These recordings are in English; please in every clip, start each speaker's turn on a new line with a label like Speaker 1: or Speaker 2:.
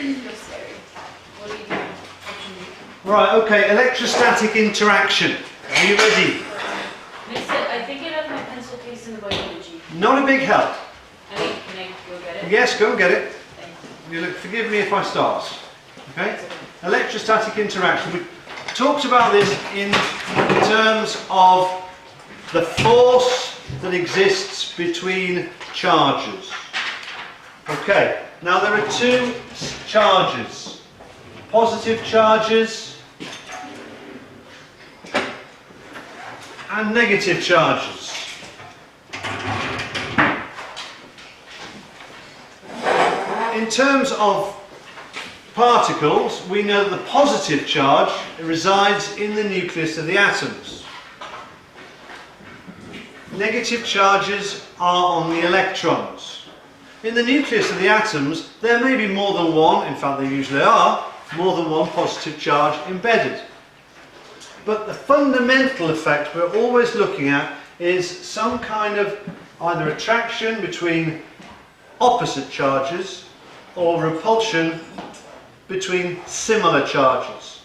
Speaker 1: You're scary. What are you doing? Option B.
Speaker 2: Right, okay, electrostatic interaction. Are you ready?
Speaker 1: I think it has my pencil case in the biology.
Speaker 2: Not a big help.
Speaker 1: Can I go get it?
Speaker 2: Yes, go and get it.
Speaker 1: Thank
Speaker 2: Forgive me if I start. Okay? Electrostatic interaction. We talked about this in terms of the force that exists between charges. Okay, now there are two charges. Positive charges and negative charges. In terms of particles, we know that the positive charge resides in the nucleus of the atoms. Negative charges are on the electrons. In the nucleus of the atoms, there may be more than one, in fact there usually are, more than one positive charge embedded. But the fundamental effect we're always looking at is some kind of either attraction between opposite charges or repulsion between similar charges.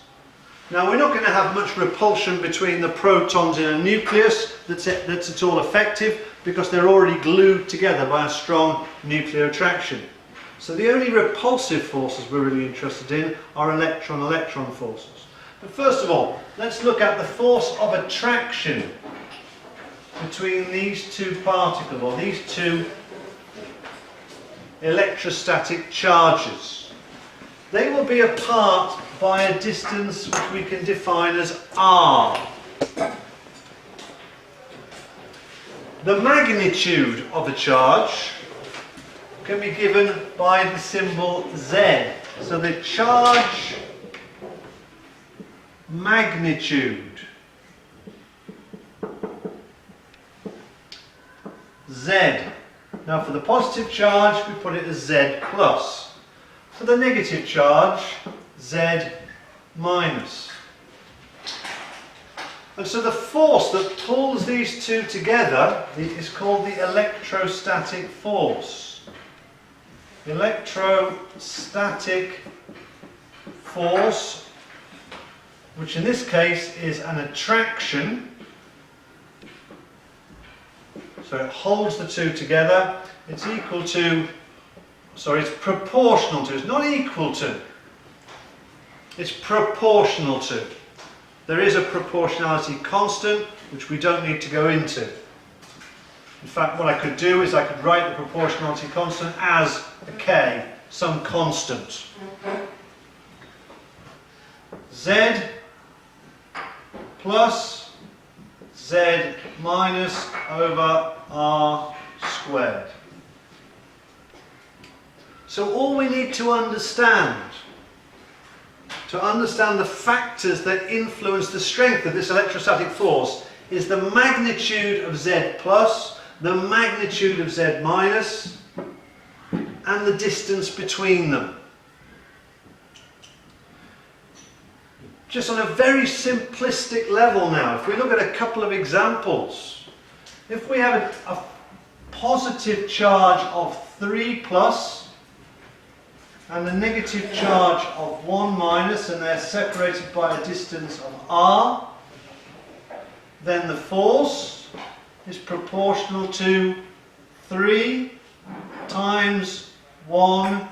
Speaker 2: Now we're not going to have much repulsion between the protons in a nucleus that's at all effective because they're already glued together by a strong nuclear attraction. So the only repulsive forces we're really interested in are electron-electron forces. But first of all, let's look at the force of attraction between these two particles, or these two electrostatic charges. They will be apart by a distance which we can define as r. The magnitude of a charge can be given by the symbol Z. So the charge magnitude Z. Now for the positive charge we put it as Z plus. For the negative charge, Z minus. And so the force that pulls these two together is called the electrostatic force. Electrostatic force, which in this case is an attraction. So it holds the two together. It's equal to, sorry, it's proportional to, it's not equal to. It's proportional to. There is a proportionality constant, which we don't need to go into. In fact, what I could do is I could write the proportionality constant as a k, some constant. Z plus Z minus over R squared. So all we need to understand the factors that influence the strength of this electrostatic force is the magnitude of Z plus, the magnitude of Z minus, and the distance between them. Just on a very simplistic level now, if we look at a couple of examples, if we have a positive charge of 3 plus and a negative charge of 1 minus, and they're separated by a distance of r, then the force is proportional to 3 times 1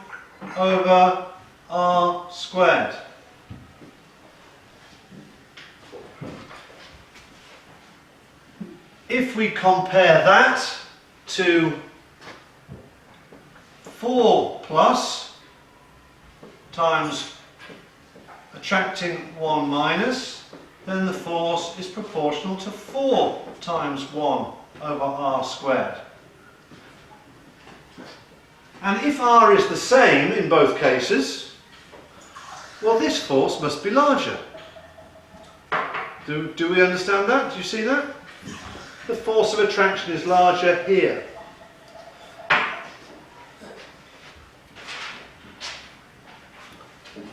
Speaker 2: over r squared. If we compare that to 4 plus times attracting 1 minus, then the force is proportional to 4 times 1 over r squared. And if r is the same in both cases, well, this force must be larger. Do we understand that? Do you see that? The force of attraction is larger here.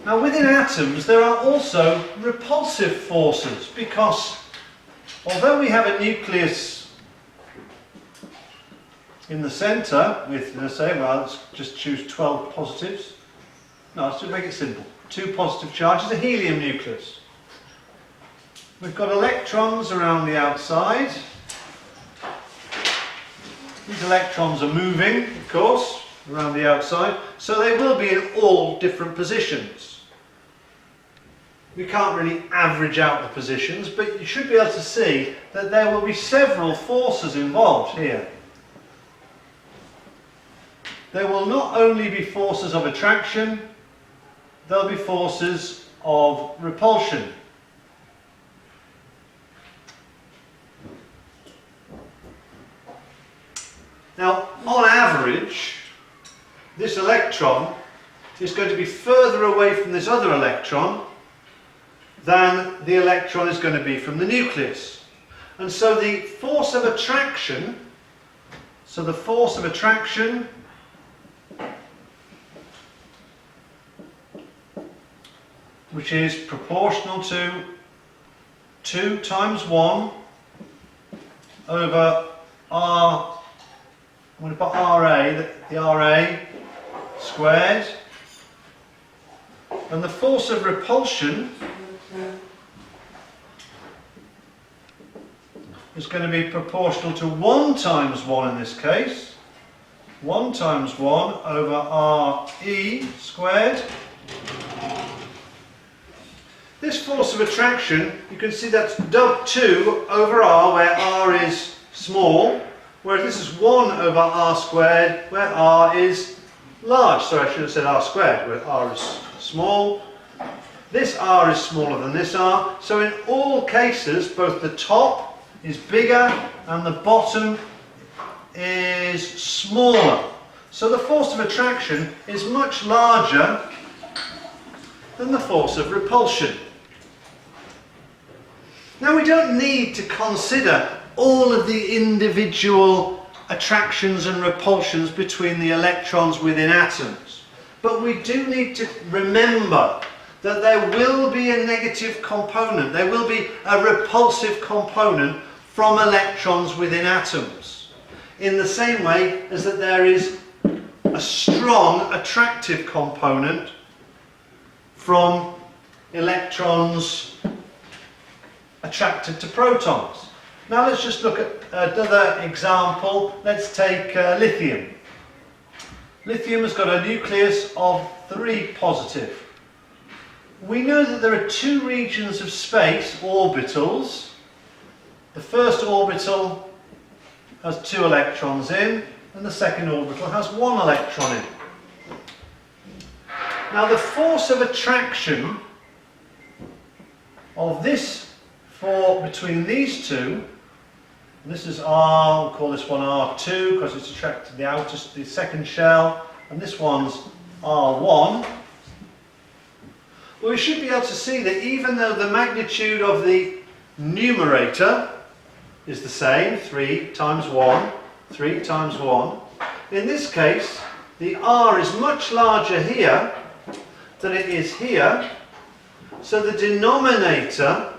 Speaker 2: Now within atoms there are also repulsive forces, because although we have a nucleus in the centre with, let's say, well, let's just choose 12 positives, No, let's just make it simple. 2 positive charges, a helium nucleus. We've got electrons around the outside. These electrons are moving, of course, around the outside, so they will be in all different positions. We can't really average out the positions, but you should be able to see that there will be several forces involved here. There will not only be forces of attraction, there'll be forces of repulsion. Now, on average, this electron is going to be further away from this other electron than the electron is going to be from the nucleus. And so the force of attraction, which is proportional to 2 times 1 over R, I'm going to put RA, the RA squared, and the force of repulsion is going to be proportional to 1 times 1 in this case, 1 times 1 over RE squared. This force of attraction, you can see that's 2 over R, where R is small, whereas this is 1 over R squared, where R is large. Sorry, I should have said R squared, where R is small. This R is smaller than this R, so in all cases, both the top is bigger and the bottom is smaller. So the force of attraction is much larger than the force of repulsion. Now, we don't need to consider all of the individual attractions and repulsions between the electrons within atoms, but we do need to remember that there will be a negative component, there will be a repulsive component from electrons within atoms, in the same way as that there is a strong attractive component from electrons attracted to protons. Now let's just look at another example. Let's take lithium. Lithium has got a nucleus of 3 positive. We know that there are 2 regions of space, orbitals. The first orbital has 2 electrons in, and the second orbital has 1 electron in. Now the force of attraction of this between these 2, this is R, we'll call this one R2 because it's attracted the second shell, and this one's R1. Well, we should be able to see that even though the magnitude of the numerator is the same, 3 times 1, 3 times 1, in this case the R is much larger here than it is here, so the denominator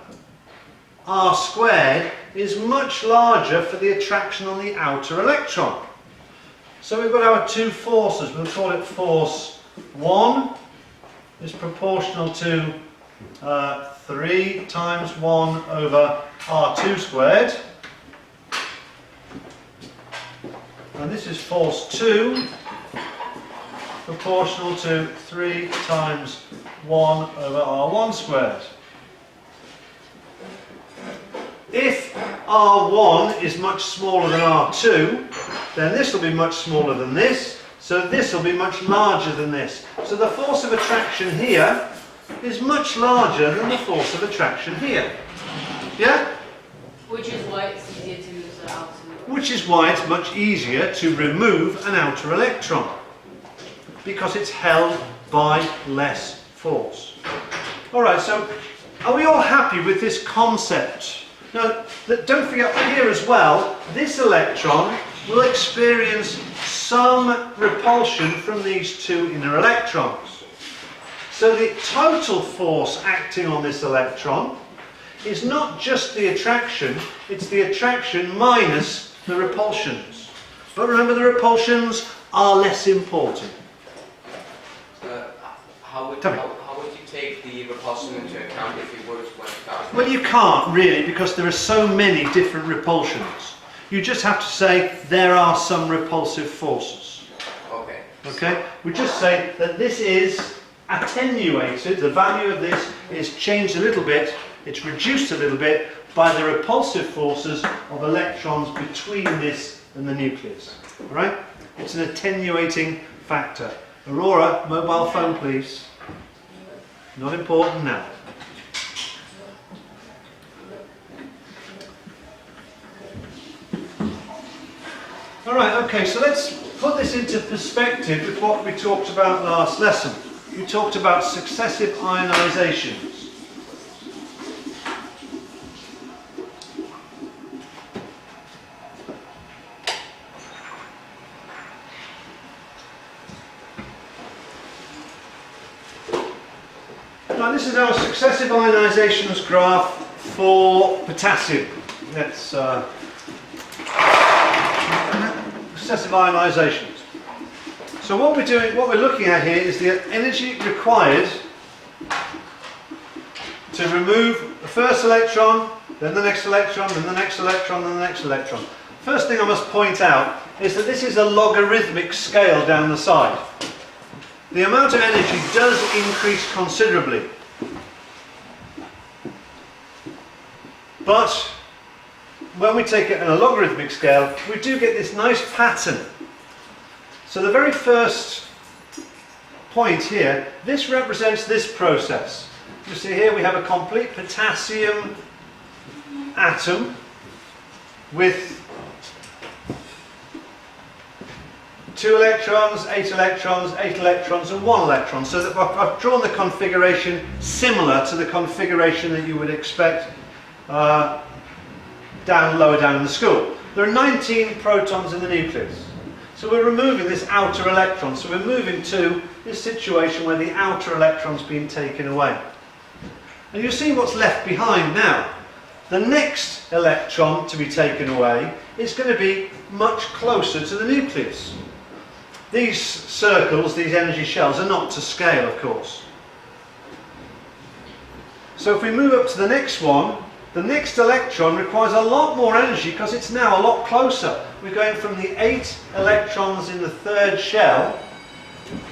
Speaker 2: R squared is much larger for the attraction on the outer electron. So we've got our 2 forces. We'll call it force 1 is proportional to 3 times 1 over R2 squared. And this is force 2 proportional to 3 times 1 over R1 squared. If R1 is much smaller than R2, then this will be much smaller than this, so this will be much larger than this. So the force of attraction here is much larger than the force of attraction here. Yeah?
Speaker 1: Which is why it's easier to use the outer.
Speaker 2: Which is why it's much easier to remove an outer electron, because it's held by less force. Alright, so are we all happy with this concept? Now, don't forget here as well, this electron will experience some repulsion from these 2 inner electrons. So the total force acting on this electron is not just the attraction, it's the attraction minus the repulsions. But remember, the repulsions are less important.
Speaker 3: So, How would you take the repulsion into account if you were to went down?
Speaker 2: Well, you can't really, because there are so many different repulsions. You just have to say there are some repulsive forces.
Speaker 3: Okay.
Speaker 2: Okay? We just say that this is attenuated, the value of this is changed a little bit, it's reduced a little bit by the repulsive forces of electrons between this and the nucleus. Alright? It's an attenuating factor. Aurora, mobile phone please. Not important now. Alright, okay, so let's put this into perspective with what we talked about last lesson. We talked about successive ionizations. Now this is our successive ionizations graph for potassium. Let's successive ionizations. So what we're looking at here is the energy required to remove the first electron, then the next electron, then the next electron, then the next electron. First thing I must point out is that this is a logarithmic scale down the side. The amount of energy does increase considerably. But when we take it on a logarithmic scale, we do get this nice pattern. So the very first point here, this represents this process. You see here we have a complete potassium atom with 2 electrons, 8 electrons, 8 electrons and 1 electron. So that I've drawn the configuration similar to the configuration that you would expect lower down in the school. There are 19 protons in the nucleus. So we're removing this outer electron. So we're moving to this situation where the outer electron's been taken away. And you see what's left behind now. The next electron to be taken away is going to be much closer to the nucleus. These circles, these energy shells, are not to scale, of course. So if we move up to the next one, the next electron requires a lot more energy because it's now a lot closer. We're going from the 8 electrons in the third shell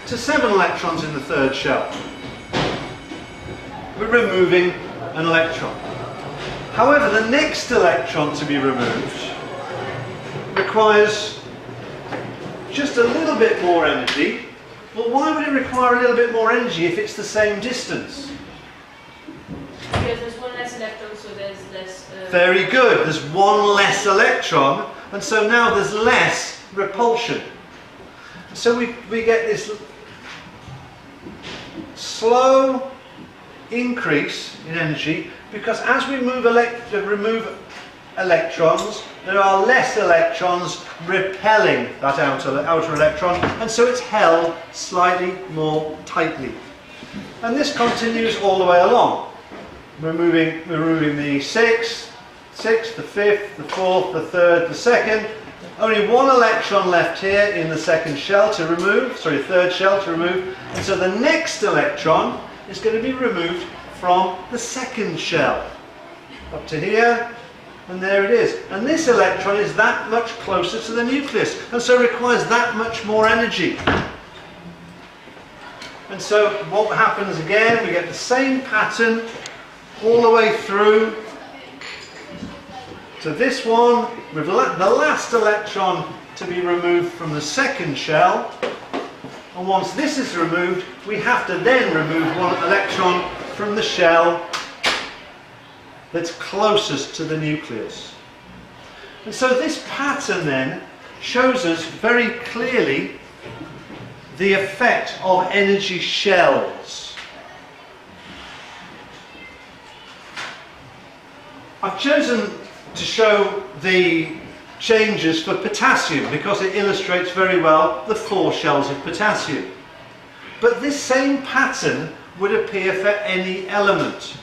Speaker 2: to 7 electrons in the third shell. We're removing an electron. However, the next electron to be removed requires just a little bit more energy. Well, why would it require a little bit more energy if it's the same distance?
Speaker 1: Because there's one less electron, so there's less...
Speaker 2: Very good. There's one less electron, and so now there's less repulsion. So we get this slow increase in energy because as we remove electrons, there are less electrons repelling that outer electron, and so it's held slightly more tightly. And this continues all the way along. We're removing the 6th, the 5th, the 4th, the 3rd, the 2nd. Only one electron left here in the second shell to remove, third shell to remove. And so the next electron is going to be removed from the second shell. Up to here, and there it is. And this electron is that much closer to the nucleus, and so requires that much more energy. And so what happens again, we get the same pattern all the way through to this one, with the last electron to be removed from the second shell. And once this is removed, we have to then remove one electron from the shell that's closest to the nucleus. And so this pattern then shows us very clearly the effect of energy shells. I've chosen to show the changes for potassium because it illustrates very well the 4 shells of potassium. But this same pattern would appear for any element,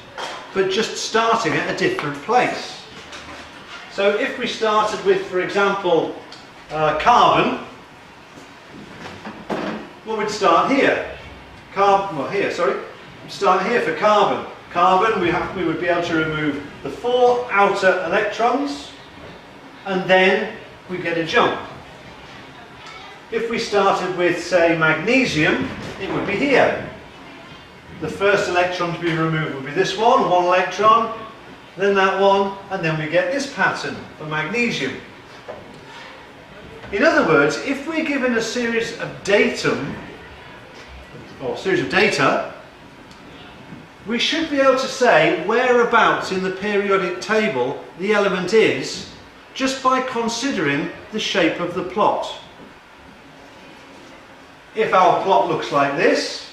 Speaker 2: but just starting at a different place. So if we started with, for example, carbon, well, we'd start here. carbon, well here, sorry, start here for carbon. Carbon, we would be able to remove the 4 outer electrons, and then we get a jump. If we started with, say, magnesium, it would be here. The first electron to be removed would be this one electron, then that one, and then we get this pattern for magnesium. In other words, if we're given a series of datum, or a series of data, we should be able to say whereabouts in the periodic table the element is just by considering the shape of the plot. If our plot looks like this,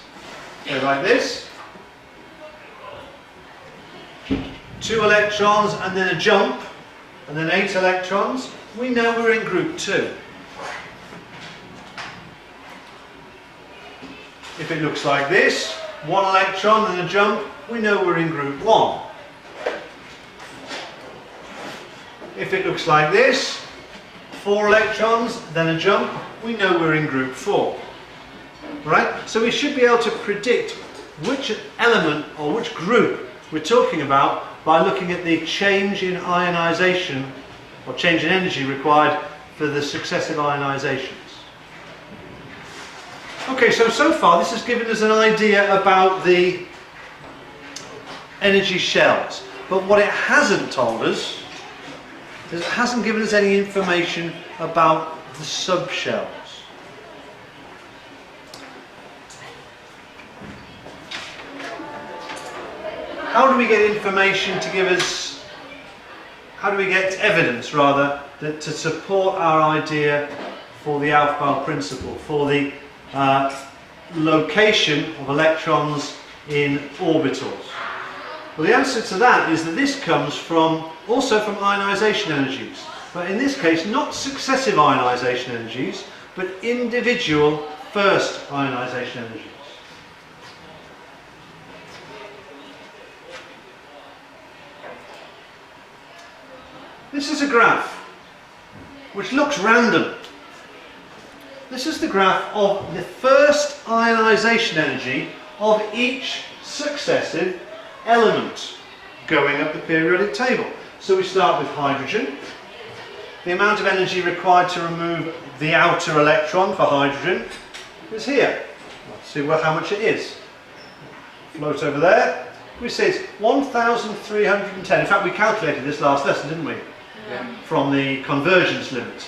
Speaker 2: go like this, 2 electrons and then a jump, and then 8 electrons, we know we're in group 2. If it looks like this, 1 electron and a jump, we know we're in group 1. If it looks like this, 4 electrons, then a jump, we know we're in group 4. Right? So we should be able to predict which element or which group we're talking about by looking at the change in ionization or change in energy required for the successive ionizations. Okay, so far this has given us an idea about the energy shells, but what it hasn't told us is it hasn't given us any information about the subshells. How do we get information to give us, how do we get evidence rather, that to support our idea for the Aufbau principle, for the location of electrons in orbitals? Well, the answer to that is that this comes also from ionization energies, but in this case not successive ionization energies, but individual first ionization energies. This is a graph which looks random. This is the graph of the first ionization energy of each successive element going up the periodic table. So we start with hydrogen. The amount of energy required to remove the outer electron for hydrogen is here. Let's see how much it is. Float over there. We say it's 1,310. In fact, we calculated this last lesson, didn't we?
Speaker 3: Yeah.
Speaker 2: From the convergence limit.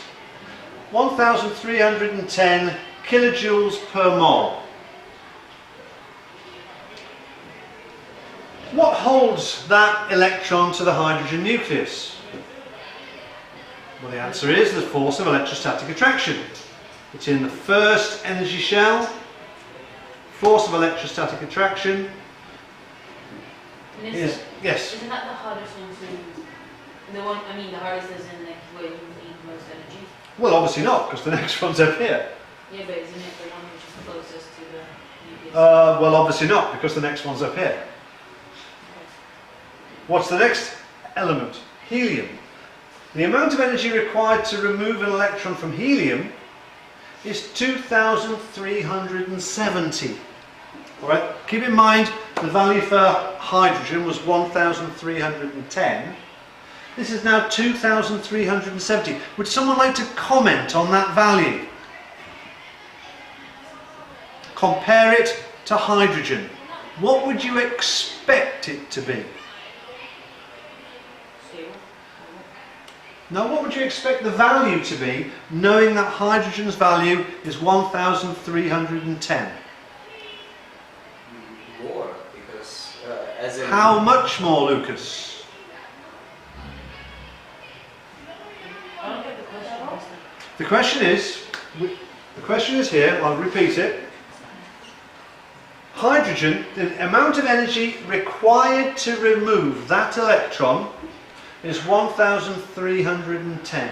Speaker 2: 1,310 kilojoules per mole. What holds that electron to the hydrogen nucleus? Well, the answer is the force of electrostatic attraction. It's in the first energy shell. Force of electrostatic attraction is, yes.
Speaker 1: Isn't that the hardest one to? The one, I mean, the hardest is in like where you need most energy.
Speaker 2: Well, obviously not, because the next one's up here.
Speaker 1: Yeah, but isn't it the one which is closest to the nucleus?
Speaker 2: Well, obviously not, because the next one's up here. What's the next element? Helium. The amount of energy required to remove an electron from helium is 2,370. All right. Keep in mind the value for hydrogen was 1,310. This is now 2,370. Would someone like to comment on that value? Compare it to hydrogen. What would you expect it to be? Now, what would you expect the value to be, knowing that hydrogen's value is 1,310?
Speaker 3: More, because as in...
Speaker 2: How much more, Lucas?
Speaker 1: I don't get the question.
Speaker 2: The question is here, I'll repeat it. Hydrogen, the amount of energy required to remove that electron is 1,310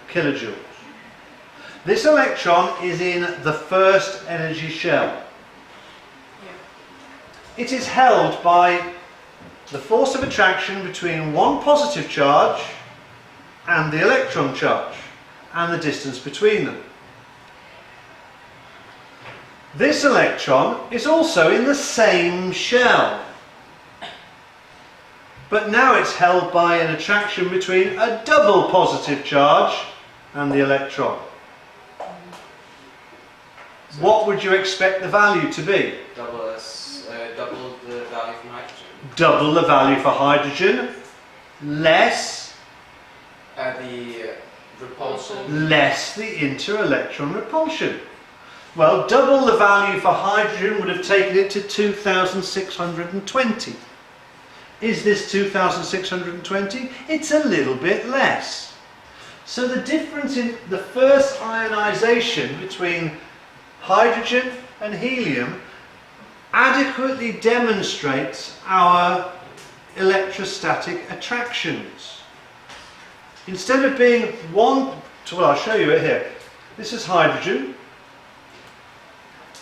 Speaker 2: kilojoules. This electron is in the first energy shell. It is held by the force of attraction between one positive charge and the electron charge, and the distance between them. This electron is also in the same shell, but now it's held by an attraction between a double positive charge and the electron. What would you expect the value to be?
Speaker 3: Double the value from hydrogen.
Speaker 2: Double the value for hydrogen, less
Speaker 3: The repulsion.
Speaker 2: less the inter-electron repulsion. Well, double the value for hydrogen would have taken it to 2,620. Is this 2,620? It's a little bit less. So the difference in the first ionization between hydrogen and helium adequately demonstrates our electrostatic attractions. Instead of being one, well, I'll show you it here. This is hydrogen.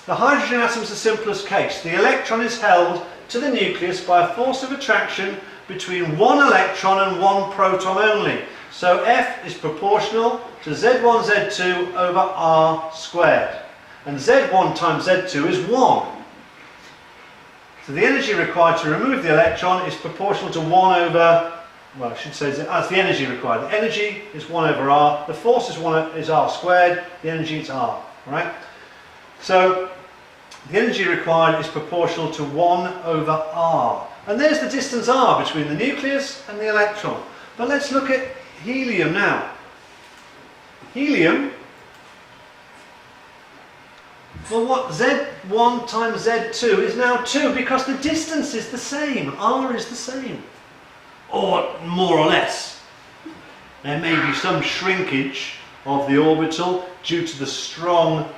Speaker 2: The hydrogen atom is the simplest case. The electron is held to the nucleus by a force of attraction between one electron and one proton only. So F is proportional to Z1, Z2 over R squared. And Z1 times Z2 is 1. So the energy required to remove the electron is proportional to 1 over, well, I should say that's the energy required. The energy is 1 over R, the force is R squared, the energy is R, right? So the energy required is proportional to 1 over R. And there's the distance R between the nucleus and the electron. But let's look at helium now. Helium, well, what Z1 times Z2 is now 2 because the distance is the same. R is the same. Or more or less. There may be some shrinkage of the orbital due to the strong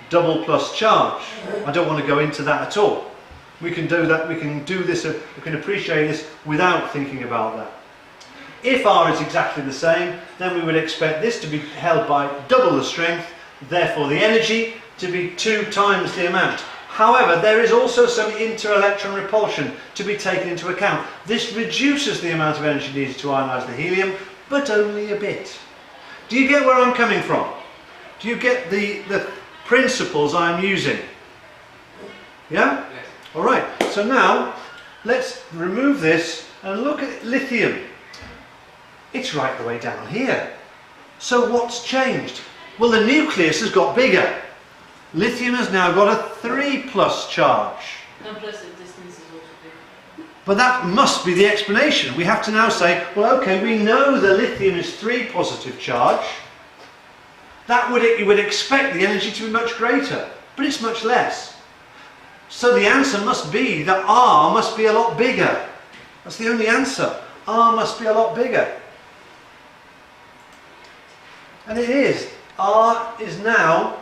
Speaker 2: double plus charge. I don't want to go into that at all. We can do that, we can do this, we can appreciate this without thinking about that. If R is exactly the same, then we would expect this to be held by double the strength, therefore the energy to be 2 times the amount. However, there is also some inter-electron repulsion to be taken into account. This reduces the amount of energy needed to ionize the helium, but only a bit. Do you get where I'm coming from? Do you get the principles I'm using? Yeah?
Speaker 3: Yes.
Speaker 2: Alright, so now let's remove this and look at lithium. It's right the way down here. So what's changed? Well, the nucleus has got bigger. Lithium has now got a 3 plus charge.
Speaker 1: And plus the distance is also big.
Speaker 2: But that must be the explanation. We have to now say, well, okay, we know the lithium is 3 positive charge. You would expect the energy to be much greater, but it's much less. So the answer must be that R must be a lot bigger. That's the only answer. R must be a lot bigger. And it is. R is now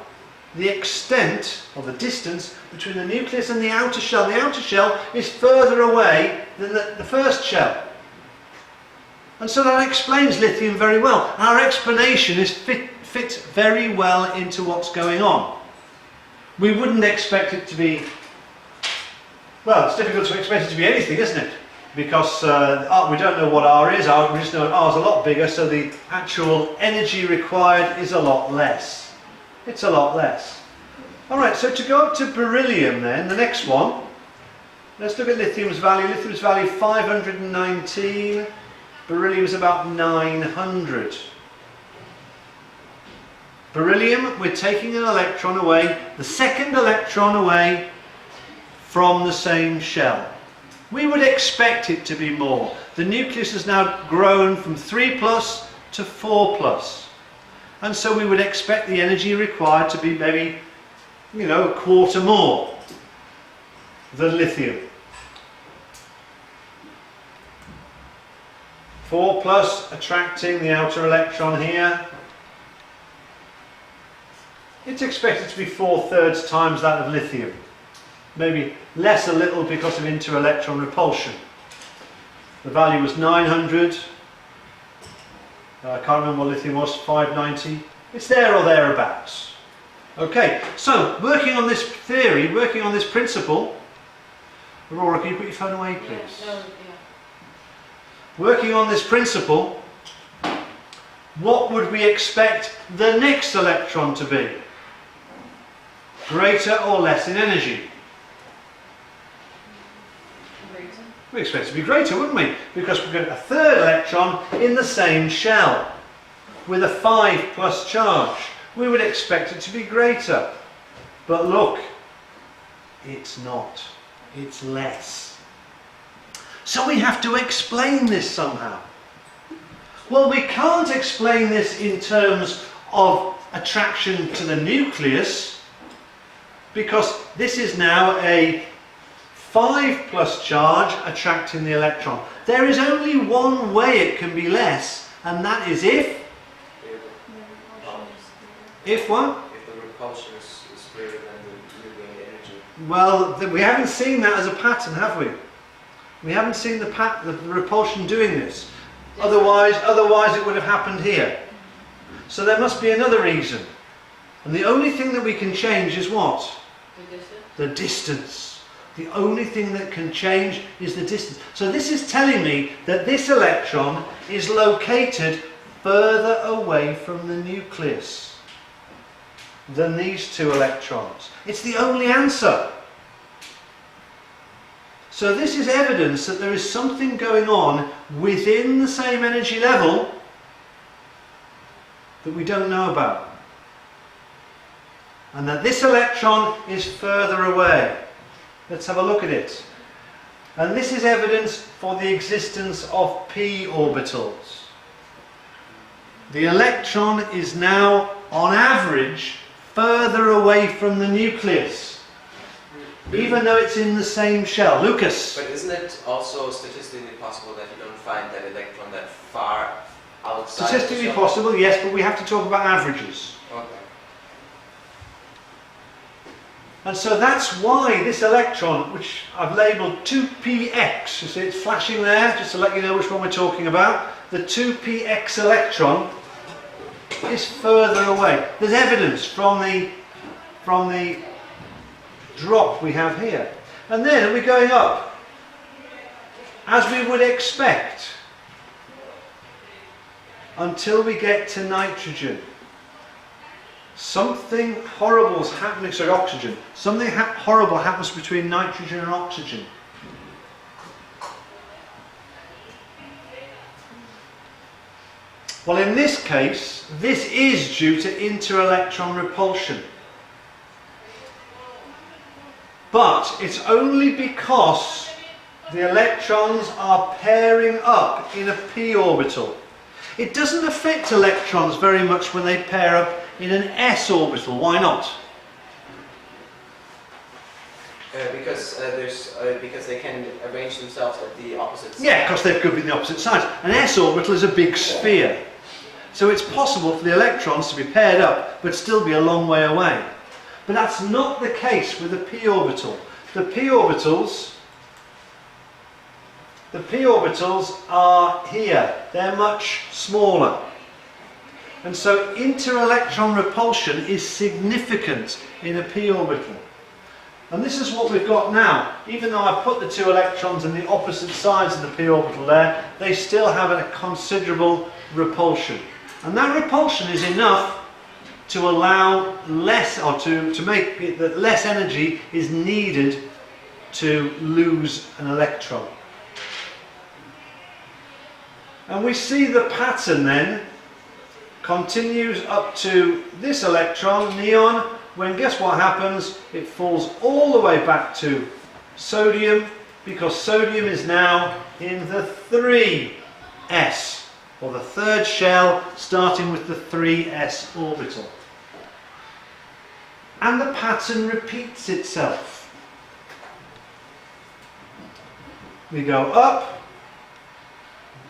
Speaker 2: the extent, or the distance, between the nucleus and the outer shell. The outer shell is further away than the first shell. And so that explains lithium very well. Our explanation fits very well into what's going on. We wouldn't expect it to be, well, it's difficult to expect it to be anything, isn't it? Because we don't know what R is, we just know R is a lot bigger, so the actual energy required is a lot less. It's a lot less. Alright, so to go up to beryllium then, the next one, let's look at lithium's value. Lithium's value 519, beryllium is about 900. Beryllium, we're taking an electron away, the second electron away from the same shell. We would expect it to be more. The nucleus has now grown from 3 plus to 4 plus. And so we would expect the energy required to be maybe, a quarter more than lithium. 4 plus attracting the outer electron here. It's expected to be 4/3 times that of lithium. Maybe less a little because of inter-electron repulsion. The value was 900. I can't remember what lithium was, 590. It's there or thereabouts. Okay, so working on this theory, working on this principle. Aurora, can you put your phone away, please?
Speaker 1: Yeah.
Speaker 2: Working on this principle, what would we expect the next electron to be? Greater or less in energy?
Speaker 1: Greater.
Speaker 2: We expect it to be greater, wouldn't we? Because we've got a third electron in the same shell with a 5+ charge. We would expect it to be greater. But look, it's not. It's less. So we have to explain this somehow. Well, we can't explain this in terms of attraction to the nucleus, because this is now a 5+ charge attracting the electron. There is only one way it can be less, and that is if what?
Speaker 3: If the repulsion is greater than the moving energy.
Speaker 2: Well, we haven't seen that as a pattern, have we? We haven't seen the repulsion doing this. Otherwise it would have happened here. So there must be another reason. And the only thing that we can change is what?
Speaker 1: The distance.
Speaker 2: The distance. The only thing that can change is the distance. So this is telling me that this electron is located further away from the nucleus than these two electrons. It's the only answer. So this is evidence that there is something going on within the same energy level that we don't know about. And that this electron is further away. Let's have a look at it. And this is evidence for the existence of p orbitals. The electron is now, on average, further away from the nucleus, even though it's in the same shell. Lucas?
Speaker 3: But isn't it also statistically possible that you don't find that electron that far outside?
Speaker 2: Statistically
Speaker 3: the shell?
Speaker 2: possible, yes, but we have to talk about averages.
Speaker 3: Okay.
Speaker 2: And so that's why this electron, which I've labelled 2px, you see it's flashing there, just to let you know which one we're talking about, the 2px electron is further away. There's evidence from the drop we have here. And then we're going up, as we would expect, until we get to nitrogen. Something horrible is happening, sorry, oxygen. Something horrible happens between nitrogen and oxygen. Well, in this case, this is due to inter-electron repulsion. But it's only because the electrons are pairing up in a p orbital. It doesn't affect electrons very much when they pair up in an s orbital. Why not?
Speaker 3: Because they can arrange themselves at the opposite side.
Speaker 2: Yeah, because they could be the opposite sides. An s orbital is a big sphere. So it's possible for the electrons to be paired up but still be a long way away. But that's not the case with the p orbital. The p orbitals are here. They're much smaller. And so inter-electron repulsion is significant in a p orbital. And this is what we've got now. Even though I put the two electrons in the opposite sides of the p orbital there, they still have a considerable repulsion. And that repulsion is enough to allow less, or to make it that less energy is needed to lose an electron. And we see the pattern then continues up to this electron, neon, when guess what happens? It falls all the way back to sodium, because sodium is now in the 3s, or the third shell, starting with the 3s orbital. And the pattern repeats itself. We go up,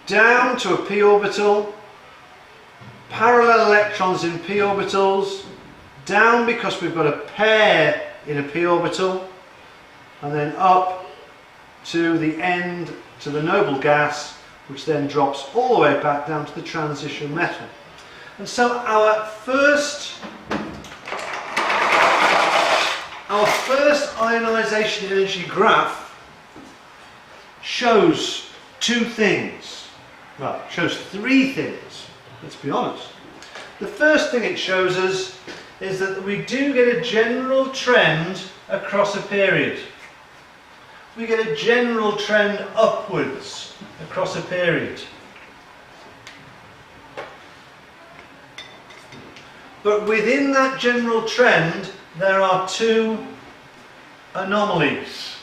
Speaker 2: down to a p orbital, parallel electrons in p orbitals, down because we've got a pair in a p orbital, and then up to the end, to the noble gas, which then drops all the way back down to the transition metal. And so our first ionization energy graph shows two things. Well, it shows three things, let's be honest. The first thing it shows us is that we do get a general trend across a period. We get a general trend upwards across a period. But within that general trend, there are two anomalies.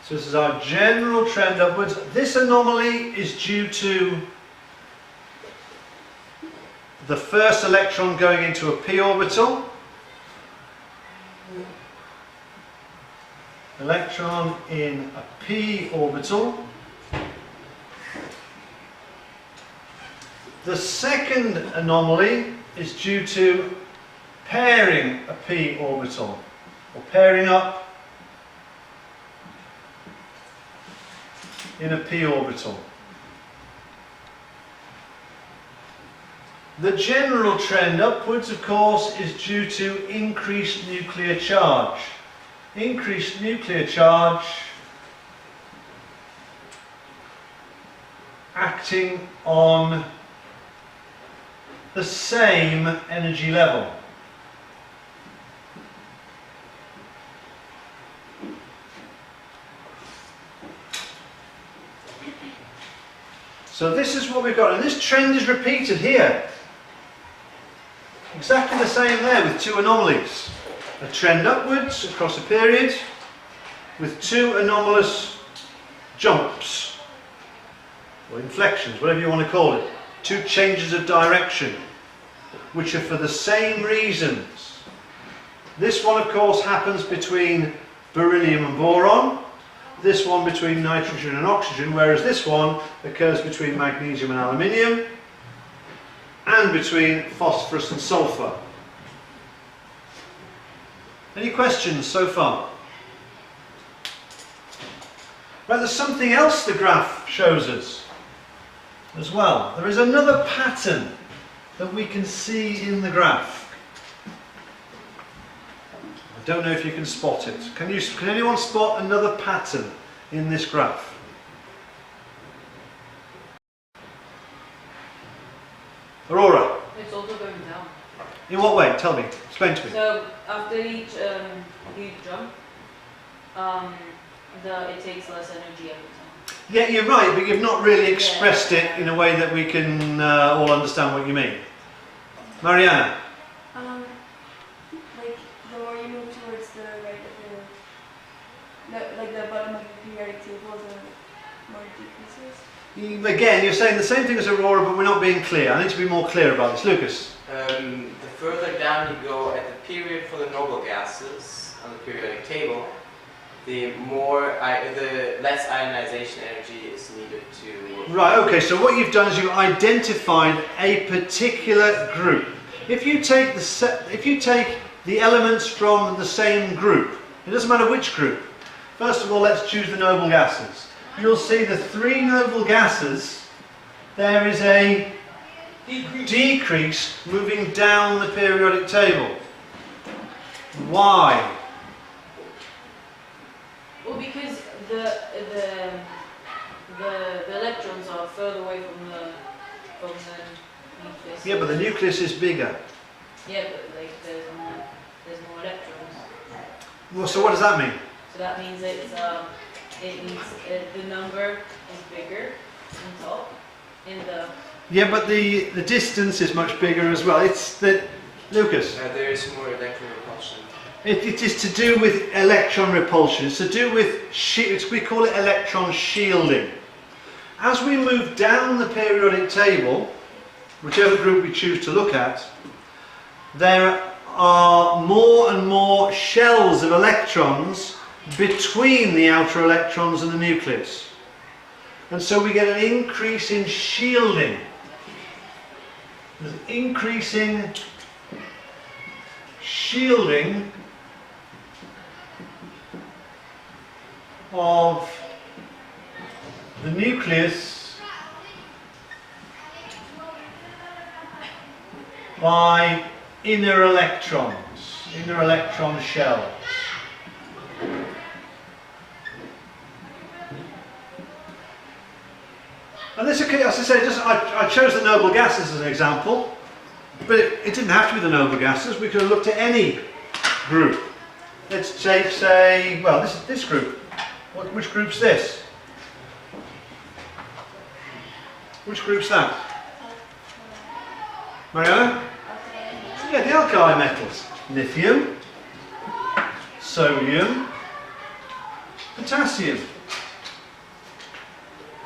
Speaker 2: So this is our general trend upwards. This anomaly is due to the first electron going into a p orbital. Electron in a p orbital. The second anomaly is due to pairing a p orbital, or pairing up in a p orbital. The general trend upwards, of course, is due to increased nuclear charge. Increased nuclear charge acting on the same energy level. So this is what we've got, and this trend is repeated here. Exactly the same there with two anomalies. A trend upwards across a period with two anomalous jumps or inflections, whatever you want to call it. Two changes of direction, which are for the same reasons. This one, of course, happens between beryllium and boron. This one between nitrogen and oxygen, whereas this one occurs between magnesium and aluminium, and between phosphorus and sulfur. Any questions so far? Right, there's something else the graph shows us as well. There is another pattern that we can see in the graph. I don't know if you can spot it. Can anyone spot another pattern in this graph? Aurora?
Speaker 1: It's also going down.
Speaker 2: In what way? Tell me. Explain to me.
Speaker 1: So after each huge jump, it takes less energy every time.
Speaker 2: Yeah, you're right, but you've not really expressed it in a way that we can all understand what you mean. Mariana?
Speaker 4: Like the more you move towards the right of like the bottom of the periodic table, the more it decreases.
Speaker 2: Again, you're saying the same thing as Aurora, but we're not being clear. I need to be more clear about this. Lucas?
Speaker 3: The further down you go at the period for the noble gases on the periodic table, the less ionization energy is needed to...
Speaker 2: Right, okay, so what you've done is you've identified a particular group. If you take the elements from the same group, it doesn't matter which group. First of all, let's choose the noble gases. You'll see the three noble gases, there is a decrease moving down the periodic table. Why?
Speaker 1: Well, because the electrons are further away from the nucleus.
Speaker 2: Yeah, but the nucleus is bigger.
Speaker 1: Yeah, but like there's more electrons.
Speaker 2: Well, so what does that mean?
Speaker 1: So that means the number is bigger on top in the.
Speaker 2: Yeah, but the distance is much bigger as well. It's the Lucas.
Speaker 3: there is more electron repulsion.
Speaker 2: It is to do with electron repulsion. It's to do with we call it electron shielding. As we move down the periodic table, whichever group we choose to look at, there are more and more shells of electrons between the outer electrons and the nucleus. And so we get an increase in shielding. There's increasing shielding of the nucleus by inner electrons, inner electron shells. And this, as I say, I chose the noble gases as an example, but it didn't have to be the noble gases. We could have looked at any group. Let's take, say, well, this group. Which group's this? Which group's that? Mariana? Yeah, the alkali metals. Lithium, sodium, potassium.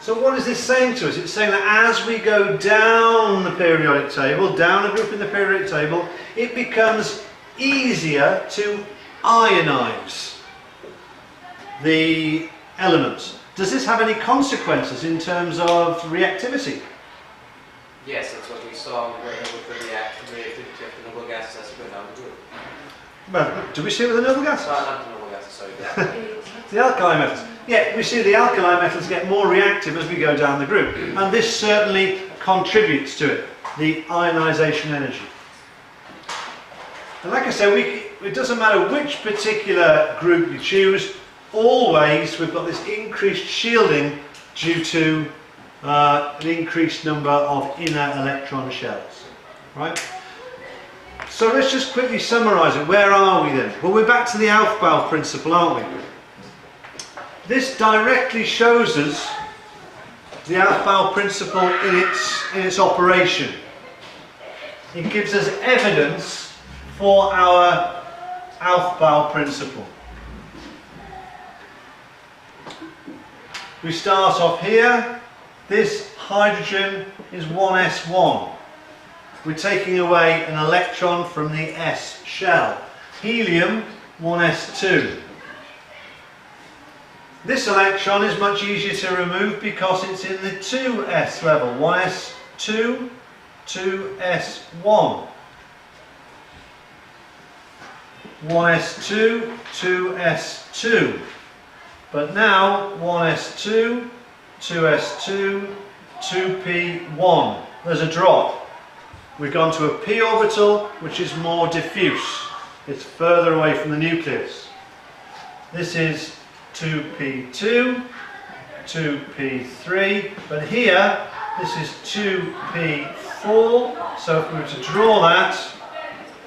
Speaker 2: So what is this saying to us? It's saying that as we go down the periodic table, down a group in the periodic table, it becomes easier to ionize the elements. Does this have any consequences in terms of reactivity?
Speaker 3: Yes, that's what we saw with the reactivity of the noble gases as we go down the group.
Speaker 2: Well, do we see it with the noble gases?
Speaker 3: Not the noble gases, sorry.
Speaker 2: The alkali metals. Yeah, we see the alkali metals get more reactive as we go down the group, and this certainly contributes to it, the ionization energy. And like I say, it doesn't matter which particular group you choose, always we've got this increased shielding due to an increased number of inner electron shells. Right? So let's just quickly summarise it. Where are we then? Well, we're back to the Aufbau principle, aren't we? This directly shows us the Aufbau principle in its operation. It gives us evidence for our Aufbau principle. We start off here. This hydrogen is 1s1. We're taking away an electron from the s shell. Helium, 1s2. This electron is much easier to remove because it's in the 2s level. 1s2, 2s1. 1s2, 2s2. But now 1s2, 2s2, 2p1. There's a drop. We've gone to a p orbital, which is more diffuse. It's further away from the nucleus. This is 2p2, 2p3, but here this is 2p4. So if we were to draw that,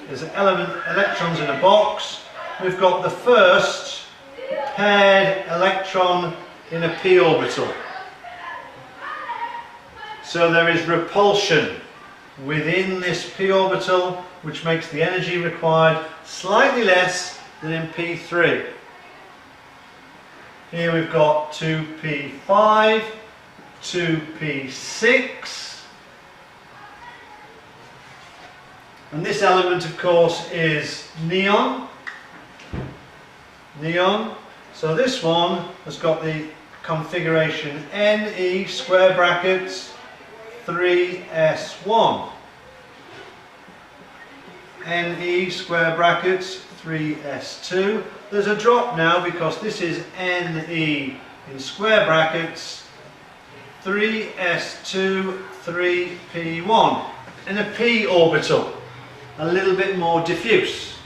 Speaker 2: there's electrons in a box. We've got the first paired electron in a p orbital. So there is repulsion within this p orbital, which makes the energy required slightly less than in p3. Here we've got 2p5, 2p6, and this element of course is neon. So this one has got the configuration Ne square brackets 3s1. Ne square brackets 3s2. There's a drop now because this is Ne in square brackets 3s2 3p1 in a p orbital, a little bit more diffuse.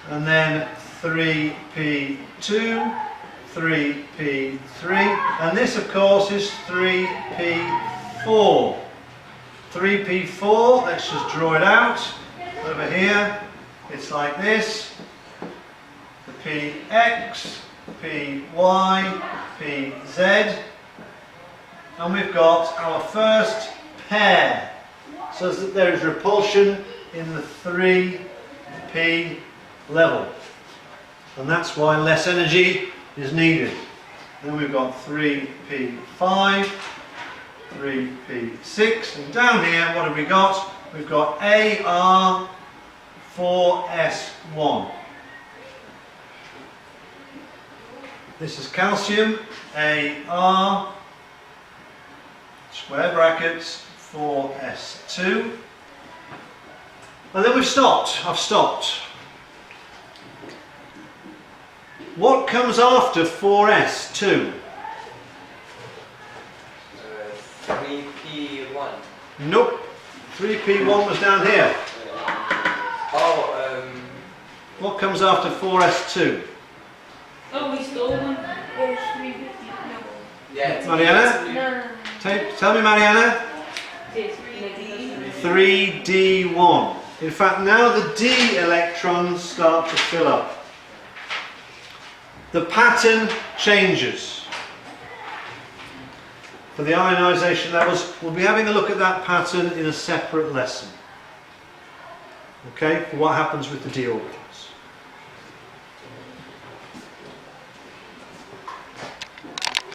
Speaker 2: And then 3p2, 3p3, and this of course is 3p4. 3p4, let's just draw it out over here. It's like this. The px, py, pz, and we've got our first pair. So that there is repulsion in the 3p level, and that's why less energy is needed. Then we've got 3p5, 3p6, and down here what have we got? We've got Ar4s1. This is calcium, Ar square brackets 4s2, and then we've stopped. I've stopped. What comes after 4s2?
Speaker 3: 3p1.
Speaker 2: Nope. 3p1 was down here. What comes after 4s2?
Speaker 1: Oh, we stole one.
Speaker 4: Or 350, no.
Speaker 3: Yeah, it's
Speaker 2: Mariana?
Speaker 4: No, no, no.
Speaker 2: Tell me, Mariana.
Speaker 1: Yes, electrical.
Speaker 2: 3d1. In fact, now the d electrons start to fill up. The pattern changes. For the ionization levels, we'll be having a look at that pattern in a separate lesson. Okay, for what happens with the d orbitals.